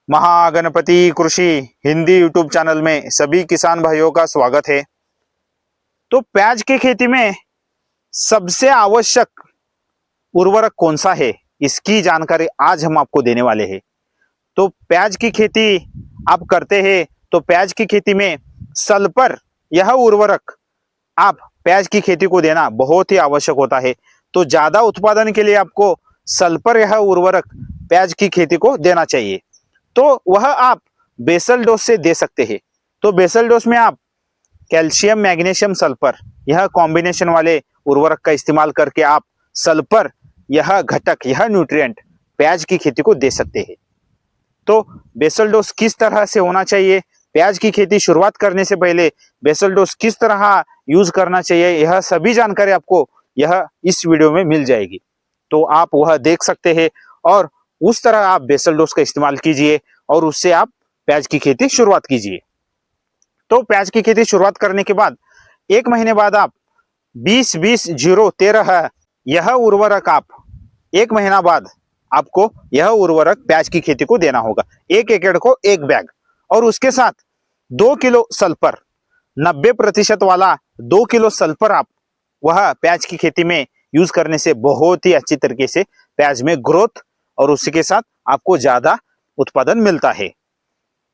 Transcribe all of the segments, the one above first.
महागणपति कृषि Hindi YouTube channel में सभी किसान भाइयों का स्वागत है। तो प्याज की खेती में सबसे आवश्यक उर्वरक कौन सा है, इसकी जानकारी आज हम आपको देने वाले हैं। तो प्याज की खेती आप करते हैं तो प्याज की खेती में सल्फर यह उर्वरक आप प्याज की खेती को देना बहुत ही आवश्यक होता है। तो ज्यादा उत्पादन के लिए आपको सल्फर यह उर्वरक प्याज की खेती को देना चाहिए। तो वह आप बेसल डोज से दे सकते हैं। तो बेसल डोज में आप कैल्शियम मैग्नीशियम सल्फर यह कॉम्बिनेशन वाले उर्वरक का इस्तेमाल करके आप सल्फर यह घटक यह न्यूट्रिएंट प्याज की खेती को दे सकते हैं। तो बेसल डोज किस तरह से होना चाहिए, प्याज की खेती शुरुआत करने से पहले बेसल डोज किस तरह यूज करना चाहिए, यह सभी जानकारी आपको यह इस वीडियो में मिल जाएगी। तो आप वह देख सकते हैं और उस तरह आप बेसल डोज का इस्तेमाल कीजिए और उससे आप प्याज की खेती शुरुआत कीजिए। तो प्याज की खेती शुरुआत करने के बाद 1 महीने बाद आप 20-20-0-13 यह उर्वरक आप 1 महीना बाद आपको यह उर्वरक प्याज की खेती को देना होगा। 1 एकड़ को 1 बैग और उसके साथ 2 किलो सल्फर 90% वाला 2 किलो सल्फर आप वह प्याज की खेती में यूज करने से बहुत ही अच्छी तरीके से प्याज में ग्रोथ और उसी के साथ आपको ज्यादा उत्पादन मिलता है।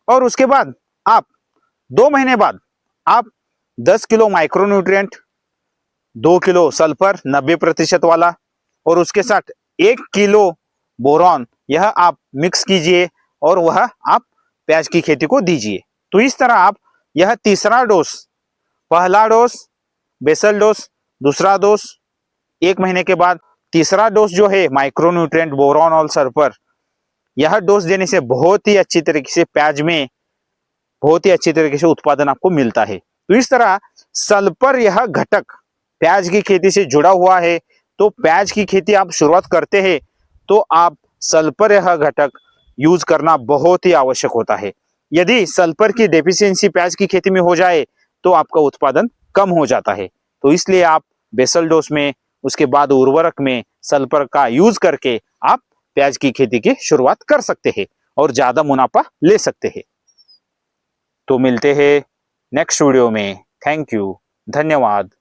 और उसके बाद आप 2 महीने बाद आप 10 किलो माइक्रोन्यूट्रिएंट 2 किलो सल्फर 90% वाला और उसके साथ 1 किलो बोरॉन यह आप मिक्स कीजिए और वह आप प्याज की खेती को दीजिए। तो इस तरह आप यह तीसरा डोज, पहला डोज बेसल डोज, दूसरा डोज 1 महीने के बाद, तीसरा डोज जो है माइक्रोन्यूट्रिएंट बोरॉन और सल्फर, यह डोज देने से बहुत ही अच्छी तरीके से प्याज में बहुत ही अच्छी तरीके से उत्पादन आपको मिलता है। तो इस तरह सल्फर यह घटक प्याज की खेती से जुड़ा हुआ है। तो प्याज की खेती आप शुरुआत करते हैं तो आप सल्फर यह घटक यूज करना बहुत ही आवश्यक होता है। यदि सल्फर की डेफिशिएंसी प्याज की खेती में हो जाए तो आपका उत्पादन कम हो जाता है। तो इसलिए आप बेसल डोज में उसके बाद उर्वरक में सल्फर का यूज करके आप प्याज की खेती की शुरुआत कर सकते हैं और ज्यादा मुनाफा ले सकते हैं। तो मिलते हैं नेक्स्ट वीडियो में। थैंक यू, धन्यवाद।